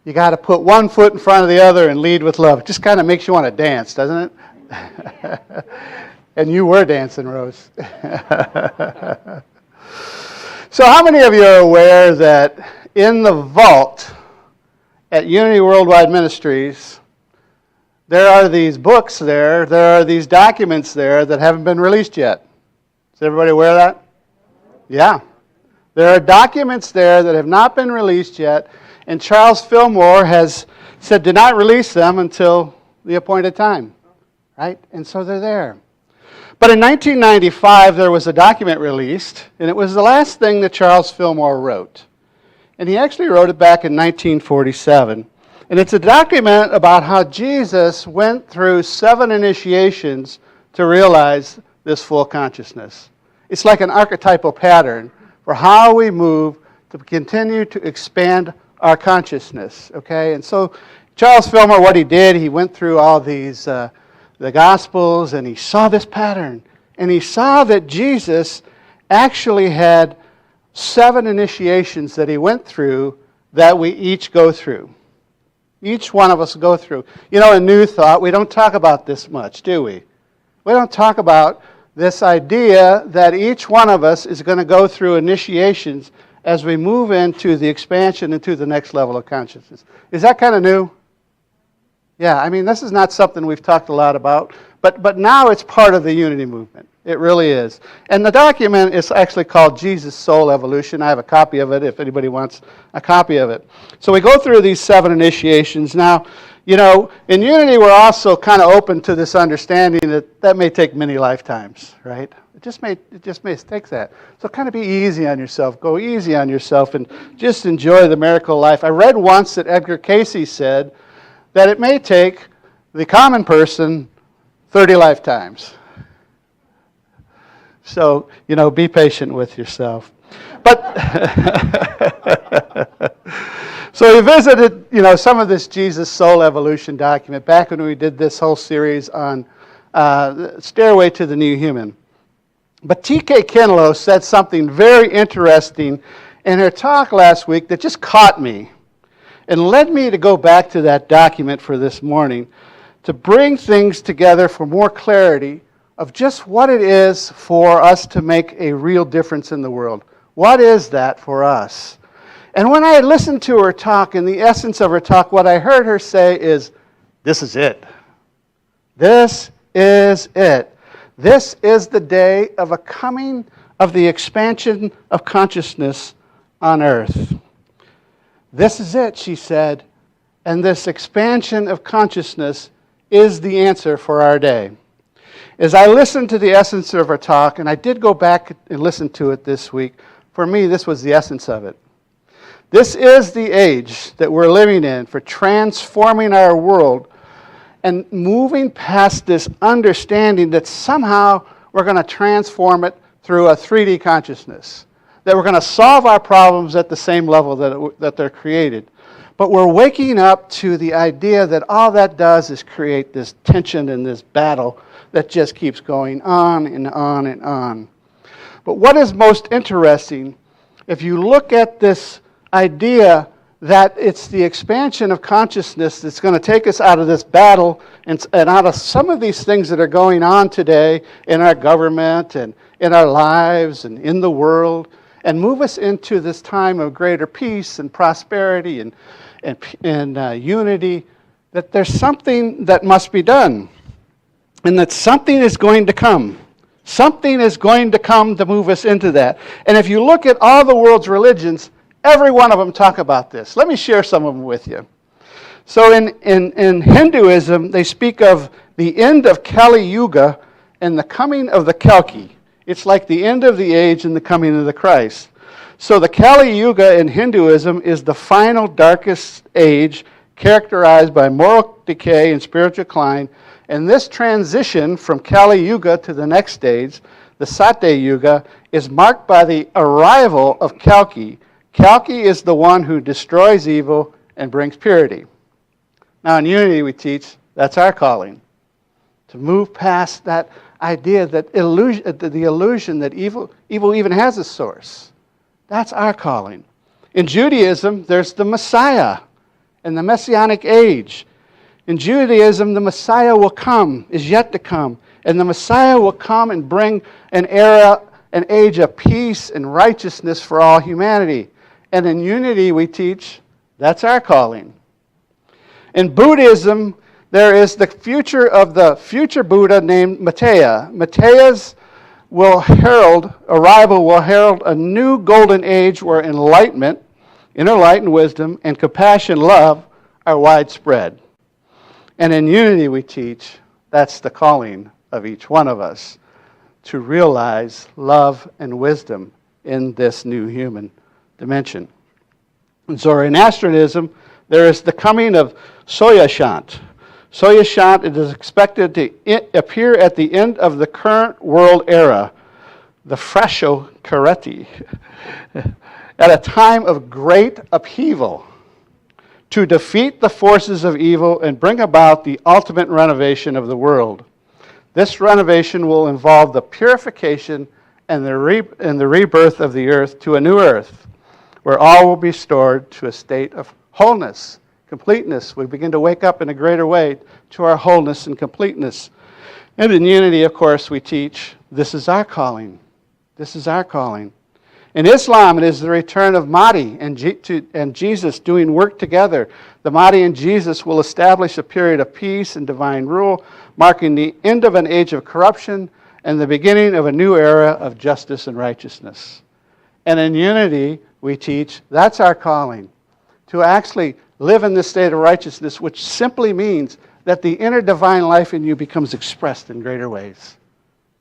you got to put one foot in front of the other and lead with love. It just kind of makes you want to dance, doesn't it? And you were dancing, Rose. So how many of you are aware that in the vault at Unity Worldwide Ministries, there are these books there are these documents there that haven't been released yet? Is everybody aware of that? Yeah. There are documents there that have not been released yet, and Charles Fillmore has said do not release them until the appointed time, right? And so they're there. But in 1995, there was a document released, and it was the last thing that Charles Fillmore wrote. And he actually wrote it back in 1947. And it's a document about how Jesus went through 7 initiations to realize this full consciousness. It's like an archetypal pattern for how we move to continue to expand our consciousness, okay? And so Charles Fillmore, what he did, he went through all these the Gospels, and he saw this pattern. And he saw that Jesus actually had 7 initiations that he went through that we each go through. Each one of us go through. You know, in New Thought, we don't talk about this much, do we? We don't talk about this idea that each one of us is going to go through initiations as we move into the expansion into the next level of consciousness. Is that kind of new? Yeah, I mean, this is not something we've talked a lot about, but now it's part of the unity movement. It really is. And the document is actually called Jesus Soul Evolution. I have a copy of it if anybody wants a copy of it. So we go through these 7 initiations. Now, you know, in unity we're also kind of open to this understanding that may take many lifetimes, right? It just may take that. So kind of be easy on yourself. Go easy on yourself and just enjoy the miracle of life. I read once that Edgar Cayce said that it may take the common person 30 lifetimes. So, you know, be patient with yourself. But, so we visited, you know, some of this Jesus Soul Evolution document back when we did this whole series on Stairway to the New Human. But T.K. Kinlow said something very interesting in her talk last week that just caught me and led me to go back to that document for this morning to bring things together for more clarity of just what it is for us to make a real difference in the world. What is that for us? And when I had listened to her talk, in the essence of her talk, what I heard her say is, this is it. This is it. This is the day of a coming of the expansion of consciousness on earth. This is it, she said, and this expansion of consciousness is the answer for our day. As I listened to the essence of her talk, and I did go back and listen to it this week, for me this was the essence of it. This is the age that we're living in for transforming our world and moving past this understanding that somehow we're going to transform it through a 3D consciousness. That we're going to solve our problems at the same level that they're created. But we're waking up to the idea that all that does is create this tension and this battle that just keeps going on and on and on. But what is most interesting, if you look at this idea that it's the expansion of consciousness that's going to take us out of this battle and out of some of these things that are going on today in our government and in our lives and in the world, and move us into this time of greater peace and prosperity and unity, that there's something that must be done. And that something is going to come. Something is going to come to move us into that. And if you look at all the world's religions, every one of them talk about this. Let me share some of them with you. So in Hinduism, they speak of the end of Kali Yuga and the coming of the Kalki. It's like the end of the age and the coming of the Christ. So the Kali Yuga in Hinduism is the final darkest age characterized by moral decay and spiritual decline. And this transition from Kali Yuga to the next stage, the Satya Yuga, is marked by the arrival of Kalki. Kalki is the one who destroys evil and brings purity. Now in Unity we teach that's our calling. To move past that idea that the illusion that evil even has a source. That's our calling. In Judaism, there's the Messiah. and the Messianic age. In Judaism, the Messiah will come, is yet to come. And the Messiah will come and bring an era, an age of peace and righteousness for all humanity. And in unity, we teach, that's our calling. In Buddhism, there is the future of the future Buddha named Maitreya. Maitreya's arrival will herald a new golden age where enlightenment, inner wisdom, and compassion, love are widespread. And in unity we teach, that's the calling of each one of us, to realize love and wisdom in this new human dimension. In Zoroastrianism, there is the coming of Soyashant. Soyashant, it is expected to appear at the end of the current world era, the Frasho Kareti, at a time of great upheaval, to defeat the forces of evil and bring about the ultimate renovation of the world. This renovation will involve the purification and the rebirth of the earth to a new earth, where all will be restored to a state of wholeness, completeness. We begin to wake up in a greater way to our wholeness and completeness. And in unity, of course, we teach, this is our calling. This is our calling. In Islam, it is the return of Mahdi and Jesus doing work together. The Mahdi and Jesus will establish a period of peace and divine rule, marking the end of an age of corruption and the beginning of a new era of justice and righteousness. And in unity, we teach, that's our calling, to actually live in this state of righteousness, which simply means that the inner divine life in you becomes expressed in greater ways.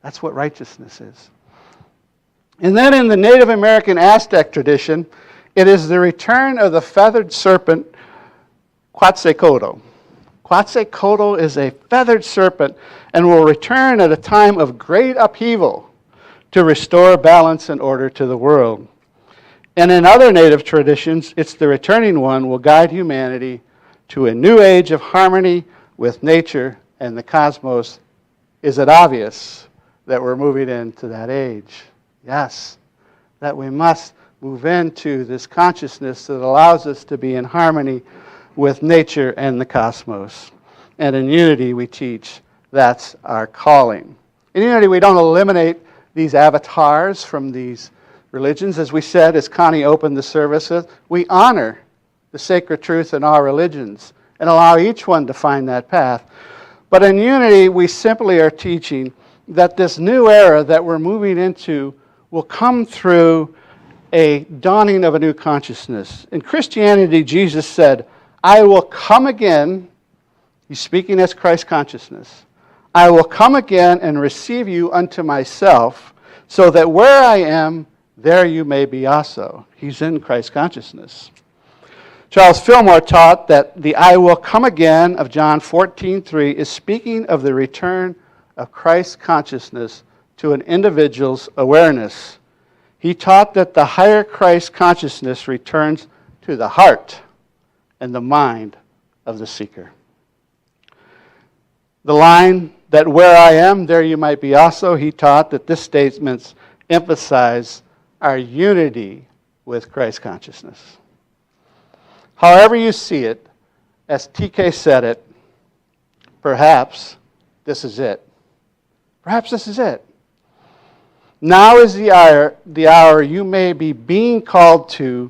That's what righteousness is. And then in the Native American Aztec tradition, it is the return of the feathered serpent, Quetzalcoatl. Quetzalcoatl is a feathered serpent and will return at a time of great upheaval to restore balance and order to the world. And in other native traditions, it's the returning one will guide humanity to a new age of harmony with nature and the cosmos. Is it obvious that we're moving into that age? Yes, that we must move into this consciousness that allows us to be in harmony with nature and the cosmos. And in unity, we teach that's our calling. In unity, we don't eliminate these avatars from these religions. As we said, as Connie opened the services, we honor the sacred truth in our religions and allow each one to find that path. But in unity, we simply are teaching that this new era that we're moving into will come through a dawning of a new consciousness. In Christianity, Jesus said, I will come again. He's speaking as Christ consciousness. I will come again and receive you unto myself, so that where I am, there you may be also. He's in Christ consciousness. Charles Fillmore taught that the I will come again of John 14:3 is speaking of the return of Christ consciousness to an individual's awareness. He taught that the higher Christ consciousness returns to the heart and the mind of the seeker. The line that where I am, there you might be also, he taught that this statements emphasize our unity with Christ consciousness. However you see it, as TK said it, perhaps this is it. Perhaps this is it. Now is the hour you may be being called to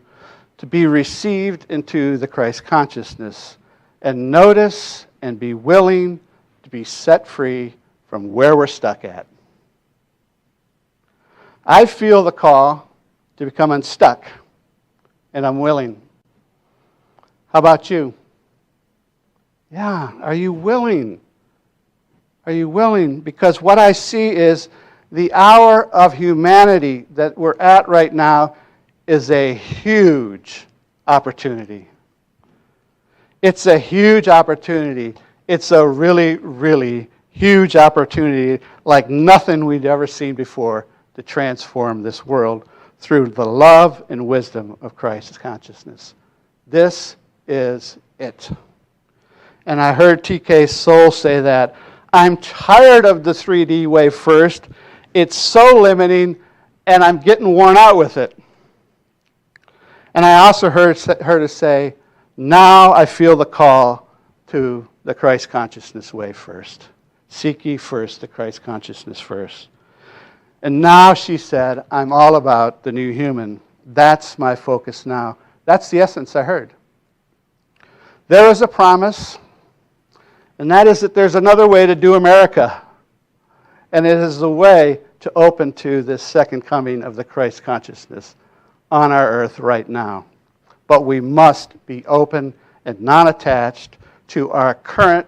be received into the Christ consciousness and notice and be willing to be set free from where we're stuck at. I feel the call to become unstuck, and I'm willing. How about you? Yeah, are you willing? Are you willing? Because what I see is the hour of humanity that we're at right now is a huge opportunity. It's a huge opportunity. It's a really, really huge opportunity like nothing we'd ever seen before to transform this world through the love and wisdom of Christ's consciousness. This is it. And I heard TK Soul say that, I'm tired of the 3D way first. It's so limiting, and I'm getting worn out with it. And I also heard her say, Now I feel the call to the Christ consciousness way first. Seek ye first the Christ consciousness first. And now she said, I'm all about the new human. That's my focus now. That's the essence I heard. There is a promise, and that is that there's another way to do America. And it is the way to open to this second coming of the Christ consciousness on our earth right now. But we must be open and non-attached to our current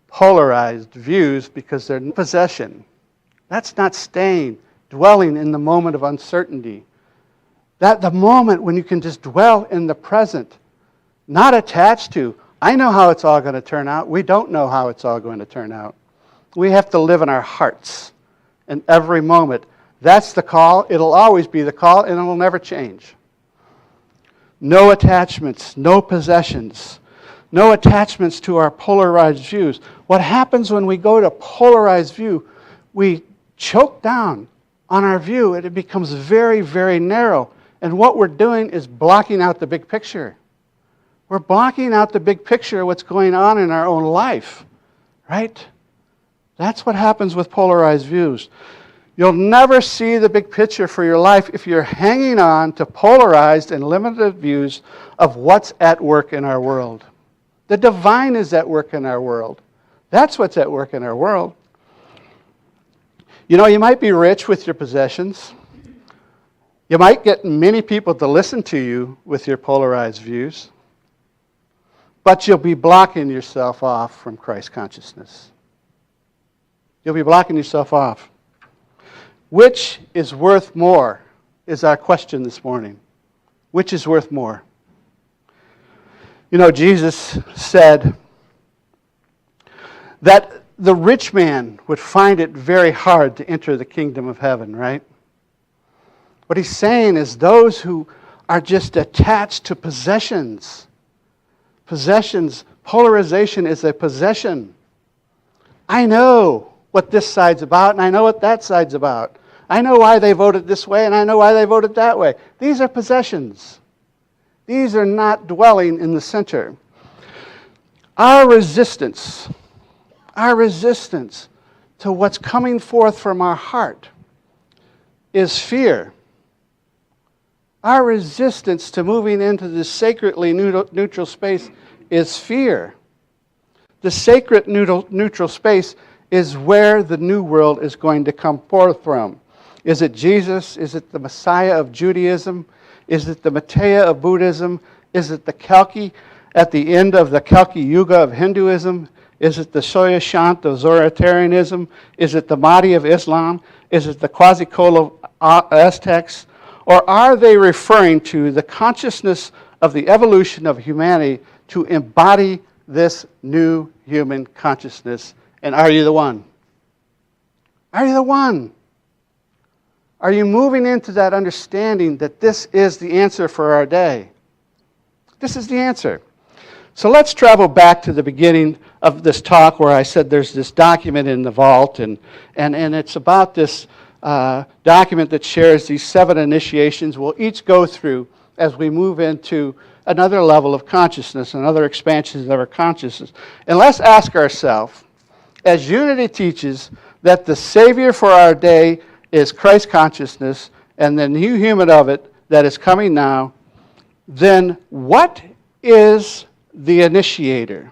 polarized views because they're possession. That's not staying, dwelling in the moment of uncertainty. That the moment when you can just dwell in the present, not attached to, I know how it's all going to turn out. We don't know how it's all going to turn out. We have to live in our hearts in every moment. That's the call. It'll always be the call, and it will never change. No attachments, no possessions, no attachments to our polarized views. What happens when we go to polarized view, we choke down on our view, and it becomes very, very narrow. And what we're doing is blocking out the big picture. We're blocking out the big picture of what's going on in our own life, right? That's what happens with polarized views. You'll never see the big picture for your life if you're hanging on to polarized and limited views of what's at work in our world. The divine is at work in our world. That's what's at work in our world. You know, you might be rich with your possessions. You might get many people to listen to you with your polarized views. But you'll be blocking yourself off from Christ consciousness. You'll be blocking yourself off. Which is worth more is our question this morning. Which is worth more? You know, Jesus said that the rich man would find it very hard to enter the kingdom of heaven, right? What he's saying is those who are just attached to possessions. Possessions, polarization is a possession. I know what this side's about, and I know what that side's about. I know why they voted this way, and I know why they voted that way. These are possessions. These are not dwelling in the center. Our resistance to what's coming forth from our heart is fear. Our resistance to moving into this sacredly neutral space is fear. The sacred neutral space is where the new world is going to come forth from. Is it Jesus? Is it the Messiah of Judaism? Is it the Maitreya of Buddhism? Is it the Kalki at the end of the Kalki Yuga of Hinduism? Is it the Soyashant of Zoroastrianism? Is it the Mahdi of Islam? Is it the Quetzalcoatl of Aztecs? Or are they referring to the consciousness of the evolution of humanity to embody this new human consciousness? And are you the one? Are you the one? Are you moving into that understanding that this is the answer for our day? This is the answer. So let's travel back to the beginning of this talk where I said there's this document in the vault, and it's about this document that shares these 7 initiations we'll each go through as we move into another level of consciousness, another expansion of our consciousness. And let's ask ourselves, as Unity teaches that the Savior for our day is Christ consciousness and the new human of it that is coming now, then what is the initiator?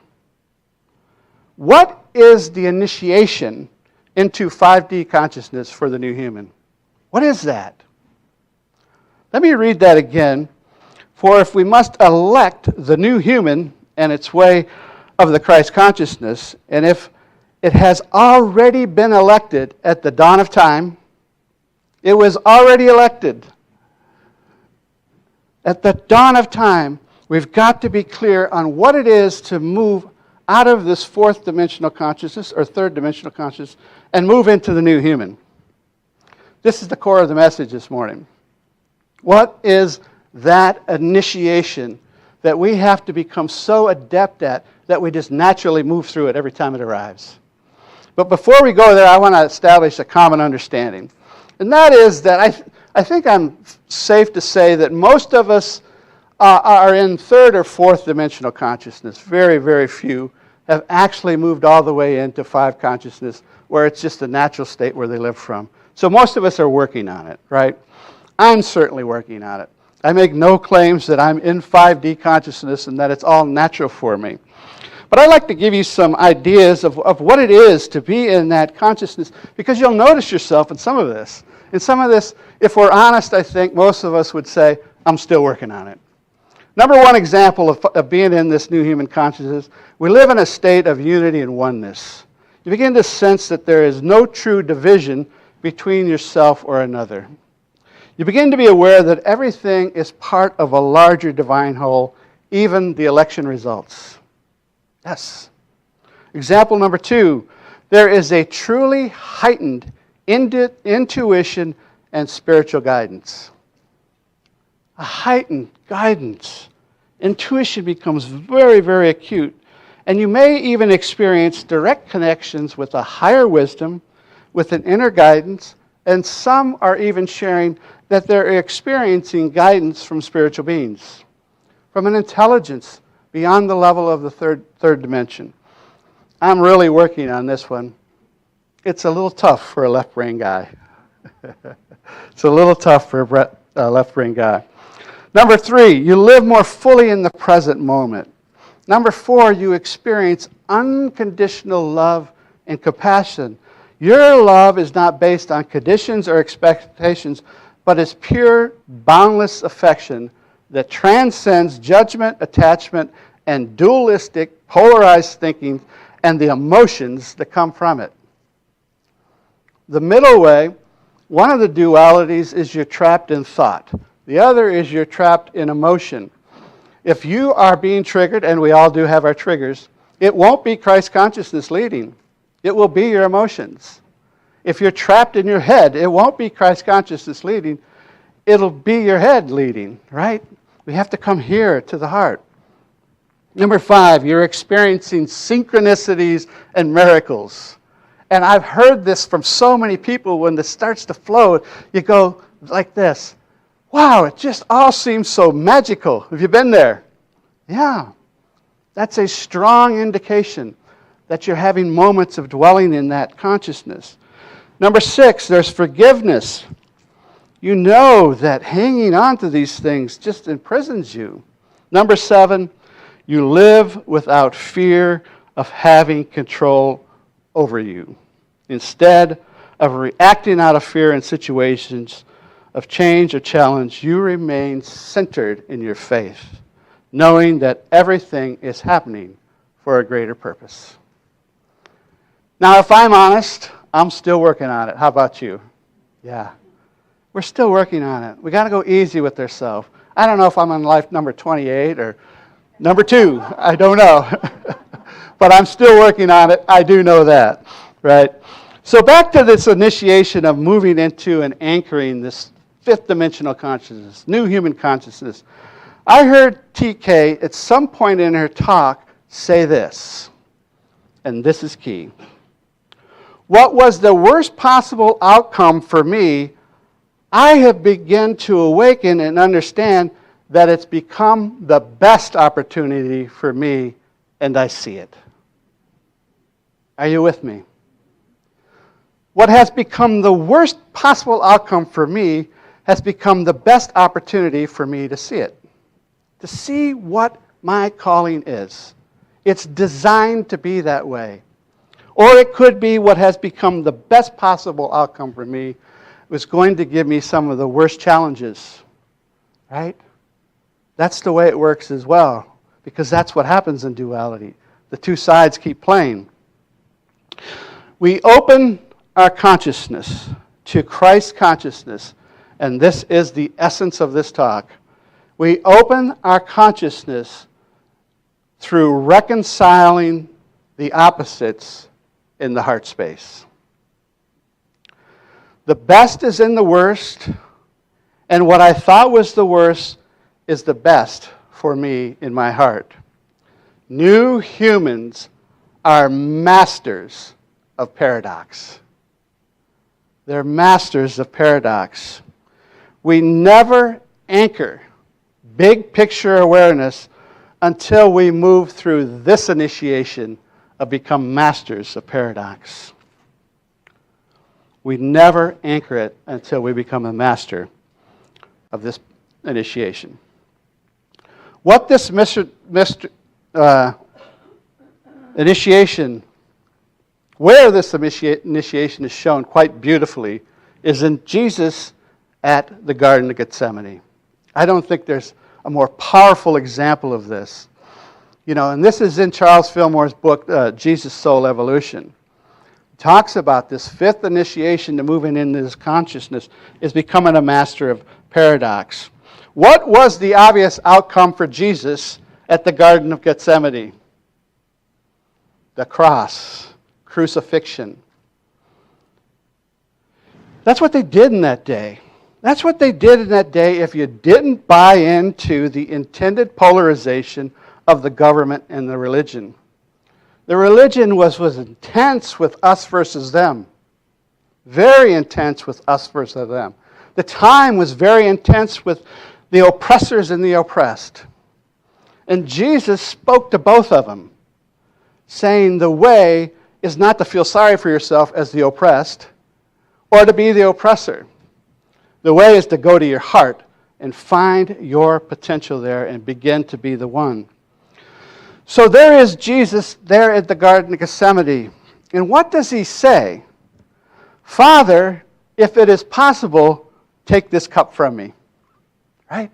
What is the initiation into 5D consciousness for the new human? What is that? Let me read that again. For if we must elect the new human and its way of the Christ consciousness, and if it has already been elected at the dawn of time, it was already elected. At the dawn of time, we've got to be clear on what it is to move out of this 4th dimensional consciousness or 3rd dimensional consciousness and move into the new human. This is the core of the message this morning. What is that initiation that we have to become so adept at that we just naturally move through it every time it arrives? But before we go there, I want to establish a common understanding. And that is that I think I'm safe to say that most of us are in third or fourth dimensional consciousness. Very, very few have actually moved all the way into five consciousness, where it's just a natural state where they live from. So most of us are working on it, right? I'm certainly working on it. I make no claims that I'm in 5D consciousness and that it's all natural for me. But I'd like to give you some ideas of what it is to be in that consciousness, because you'll notice yourself in some of this. In some of this, if we're honest, I think most of us would say, I'm still working on it. Number one example of being in this new human consciousness, we live in a state of unity and oneness. You begin to sense that there is no true division between yourself or another. You begin to be aware that everything is part of a larger divine whole, even the election results. Yes. Example number two, there is a truly heightened intuition and spiritual guidance. A heightened guidance. Intuition becomes very, very acute. And you may even experience direct connections with a higher wisdom, with an inner guidance, and some are even sharing that they're experiencing guidance from spiritual beings, from an intelligence beyond the level of the third dimension. I'm really working on this one. It's a little tough for a left-brain guy. It's a little tough for a left-brain guy. Number three, you live more fully in the present moment. Number four, you experience unconditional love and compassion. Your love is not based on conditions or expectations, but is pure, boundless affection that transcends judgment, attachment, and dualistic, polarized thinking and the emotions that come from it. The middle way, one of the dualities is you're trapped in thought. The other is you're trapped in emotion. If you are being triggered, and we all do have our triggers, it won't be Christ consciousness leading. It will be your emotions. If you're trapped in your head, it won't be Christ consciousness leading. It'll be your head leading, right? We have to come here to the heart. Number five, you're experiencing synchronicities and miracles. And I've heard this from so many people. When this starts to flow, you go like this. Wow, it just all seems so magical. Have you been there? Yeah. That's a strong indication that you're having moments of dwelling in that consciousness. Number six, there's forgiveness. You know that hanging on to these things just imprisons you. Number seven, you live without fear of having control over you. Instead of reacting out of fear in situations of change or challenge, you remain centered in your faith, knowing that everything is happening for a greater purpose. Now, if I'm honest, I'm still working on it. How about you? Yeah. We're still working on it. We got to go easy with ourselves. I don't know if I'm on life number 28 or number 2. I don't know. But I'm still working on it. I do know that, right? So back to this initiation of moving into and anchoring this fifth dimensional consciousness, new human consciousness. I heard TK at some point in her talk say this, and this is key. What was the worst possible outcome for me, I have begun to awaken and understand that it's become the best opportunity for me, and I see it. Are you with me? What has become the worst possible outcome for me has become the best opportunity for me to see it, to see what my calling is. It's designed to be that way. Or it could be what has become the best possible outcome for me was going to give me some of the worst challenges, right? That's the way it works as well, because that's what happens in duality. The two sides keep playing. We open our consciousness to Christ's consciousness, and this is the essence of this talk. We open our consciousness through reconciling the opposites in the heart space. The best is in the worst, and what I thought was the worst is the best for me in my heart. New humans are masters of paradox. They're masters of paradox. We never anchor big picture awareness until we move through this initiation of become masters of paradox. We never anchor it until we become a master of this initiation. What this initiation, where this initiation is shown quite beautifully, is in Jesus at the Garden of Gethsemane. I don't think there's a more powerful example of this. And this is in Charles Fillmore's book, Jesus' Soul Evolution. He talks about this fifth initiation to moving into this consciousness is becoming a master of paradox. What was the obvious outcome for Jesus at the Garden of Gethsemane? The cross, crucifixion. That's what they did in that day. That's what they did in that day if you didn't buy into the intended polarization of the government and the religion. The religion was intense with us versus them. Very intense with us versus them. The time was very intense with the oppressors and the oppressed. And Jesus spoke to both of them, saying the way is not to feel sorry for yourself as the oppressed or to be the oppressor. The way is to go to your heart and find your potential there and begin to be the one. So there is Jesus there at the Garden of Gethsemane. And what does he say? Father, if it is possible, take this cup from me. Right?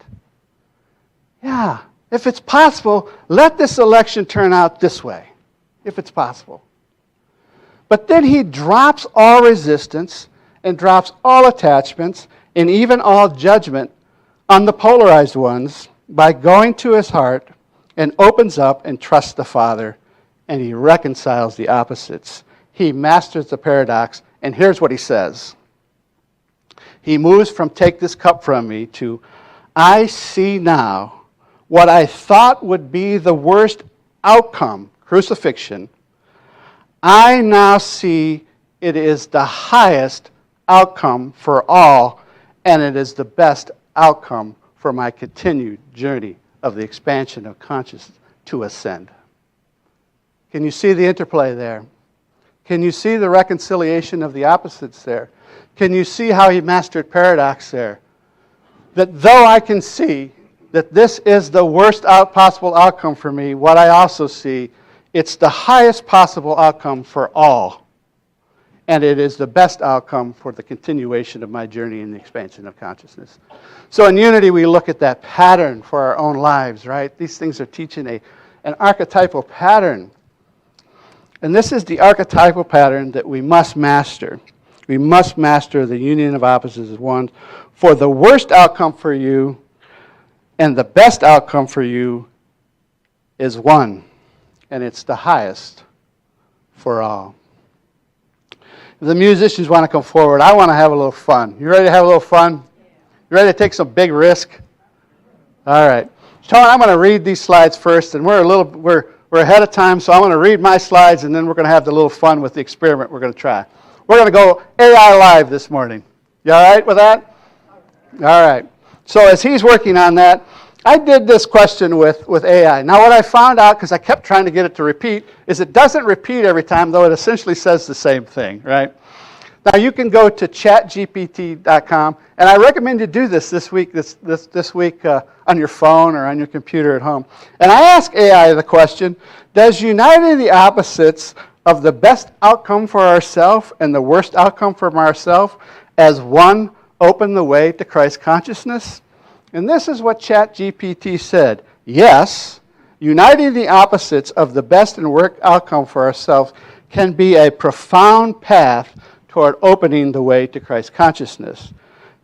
Yeah. If it's possible, let this election turn out this way. If it's possible. But then he drops all resistance and drops all attachments and even all judgment on the polarized ones by going to his heart and opens up and trusts the Father, and he reconciles the opposites. He masters the paradox, and here's what he says. He moves from take this cup from me to I see now what I thought would be the worst outcome, crucifixion. I now see it is the highest outcome for all, and it is the best outcome for my continued journey of the expansion of consciousness to ascend. Can you see the interplay there? Can you see the reconciliation of the opposites there? Can you see how he mastered paradox there? That though I can see that this is the worst possible outcome for me, what I also see, it's the highest possible outcome for all. And it is the best outcome for the continuation of my journey in the expansion of consciousness. So in Unity, we look at that pattern for our own lives, right? These things are teaching an archetypal pattern. And this is the archetypal pattern that we must master. We must master the union of opposites as one for the worst outcome for you, and the best outcome for you is one. And it's the highest for all. If the musicians want to come forward, I want to have a little fun. You ready to have a little fun? You ready to take some big risk? All right. Tony, I'm going to read these slides first, and we're ahead of time, so I'm going to read my slides, and then we're going to have the little fun with the experiment we're going to try. We're going to go AI live this morning. You all right with that? All right. So as he's working on that, I did this question with AI. Now what I found out, because I kept trying to get it to repeat, is it doesn't repeat every time, though it essentially says the same thing, right? Now you can go to chatgpt.com, and I recommend you do this week on your phone or on your computer at home. And I ask AI the question, does uniting the opposites of the best outcome for ourselves and the worst outcome from ourselves as one open the way to Christ consciousness? And this is what ChatGPT said. Yes, uniting the opposites of the best and worst outcome for ourselves can be a profound path toward opening the way to Christ consciousness.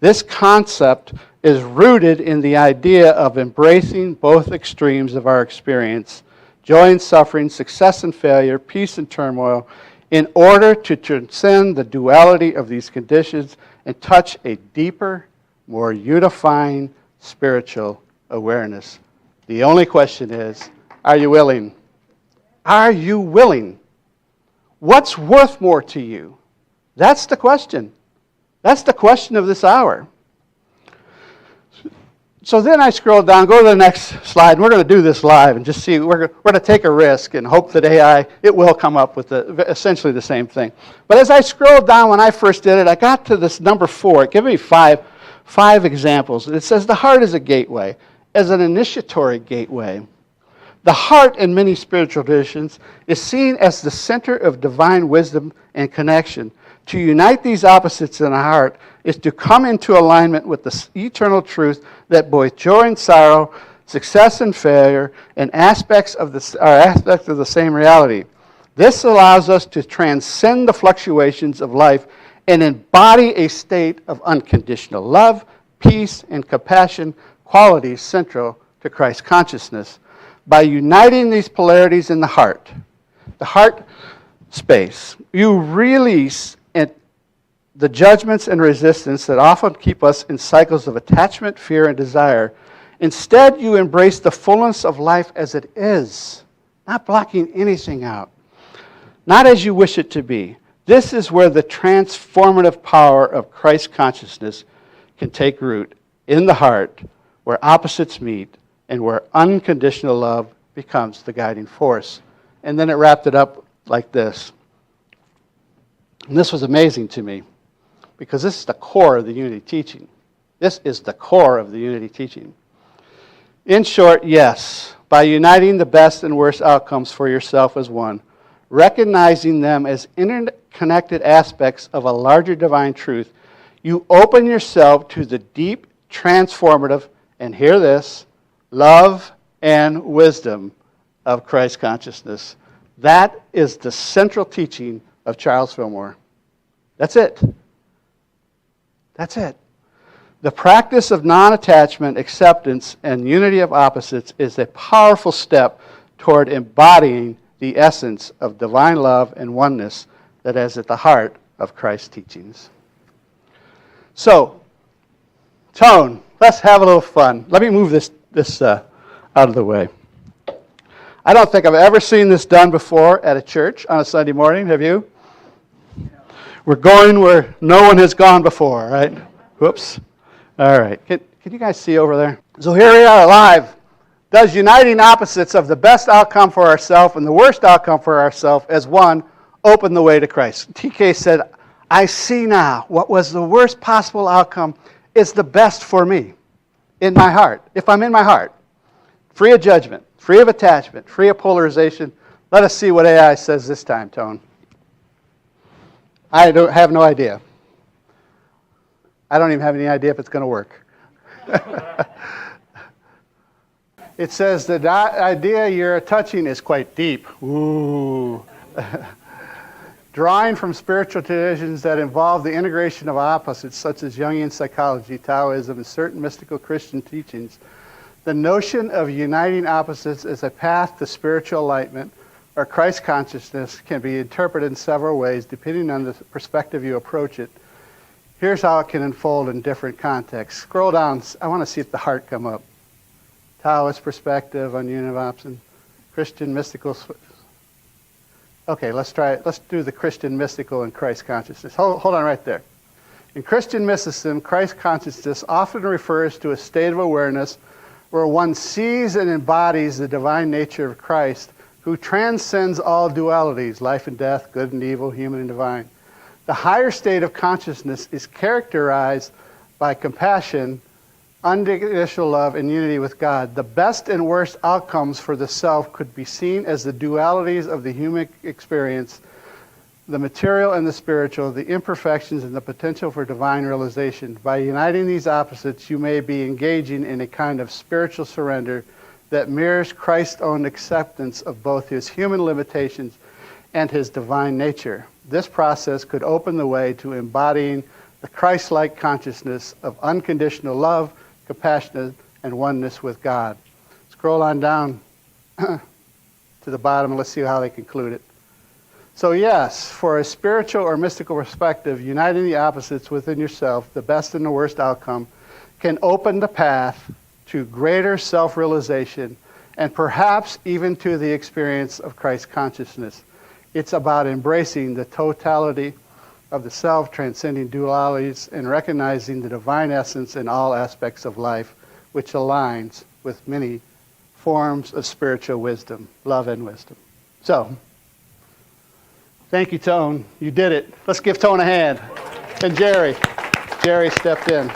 This concept is rooted in the idea of embracing both extremes of our experience, joy and suffering, success and failure, peace and turmoil, in order to transcend the duality of these conditions and touch a deeper, more unifying spiritual awareness. The only question is, are you willing? Are you willing? What's worth more to you? That's the question. That's the question of this hour. So then I scroll down, go to the next slide, and we're going to do this live and just see. We're going to take a risk and hope that AI, it will come up with essentially the same thing. But as I scrolled down when I first did it, I got to this number 4. It gave me five examples. It says the heart is a gateway, as an initiatory gateway. The heart in many spiritual traditions is seen as the center of divine wisdom and connection. To unite these opposites in the heart is to come into alignment with the eternal truth that both joy and sorrow, success and failure, and aspects of the same reality. This allows us to transcend the fluctuations of life and embody a state of unconditional love, peace, and compassion, qualities central to Christ consciousness. By uniting these polarities in the heart space, you release the judgments and resistance that often keep us in cycles of attachment, fear, and desire. Instead, you embrace the fullness of life as it is, not blocking anything out, not as you wish it to be. This is where the transformative power of Christ consciousness can take root, in the heart, where opposites meet and where unconditional love becomes the guiding force. And then it wrapped it up like this. And this was amazing to me, because this is the core of the unity teaching. This is the core of the unity teaching. In short, yes, by uniting the best and worst outcomes for yourself as one, recognizing them as interconnected aspects of a larger divine truth, you open yourself to the deep, transformative, and hear this, love and wisdom of Christ consciousness. That is the central teaching of Charles Fillmore. That's it. That's it. The practice of non-attachment, acceptance, and unity of opposites is a powerful step toward embodying the essence of divine love and oneness that is at the heart of Christ's teachings. So, tone, let's have a little fun. Let me move this out of the way. I don't think I've ever seen this done before at a church on a Sunday morning. Have you? We're going where no one has gone before, right? Whoops. All right. Can you guys see over there? So here we are live. Does uniting opposites of the best outcome for ourselves and the worst outcome for ourselves as one open the way to Christ? TK said, I see now what was the worst possible outcome is the best for me in my heart. If I'm in my heart, free of judgment, free of attachment, free of polarization. Let us see what AI says this time, Tone. I have no idea. I don't even have any idea if it's going to work. It says the idea you're touching is quite deep. Ooh. Drawing from spiritual traditions that involve the integration of opposites, such as Jungian psychology, Taoism, and certain mystical Christian teachings, the notion of uniting opposites as a path to spiritual enlightenment or Christ consciousness can be interpreted in several ways depending on the perspective you approach it. Here's how it can unfold in different contexts. Scroll down. I want to see if the heart come up. Taoist perspective on union of opposites, Christian mystical. Okay, let's try it. Let's do the Christian mystical and Christ consciousness. Hold on right there. In Christian mysticism, Christ consciousness often refers to a state of awareness where one sees and embodies the divine nature of Christ, who transcends all dualities, life and death, good and evil, human and divine. The higher state of consciousness is characterized by compassion, unconditional love, and unity with God. The best and worst outcomes for the self could be seen as the dualities of the human experience, the material and the spiritual, the imperfections and the potential for divine realization. By uniting these opposites, you may be engaging in a kind of spiritual surrender that mirrors Christ's own acceptance of both his human limitations and his divine nature. This process could open the way to embodying the Christ-like consciousness of unconditional love, compassion, and oneness with God. Scroll on down to the bottom and let's see how they conclude it. So yes, for a spiritual or mystical perspective, uniting the opposites within yourself, the best and the worst outcome, can open the path to greater self-realization and perhaps even to the experience of Christ consciousness. It's about embracing the totality of the self, transcending dualities, and recognizing the divine essence in all aspects of life, which aligns with many forms of spiritual wisdom, love and wisdom. So, thank you, Tone. You did it. Let's give Tone a hand. And Jerry. Jerry stepped in.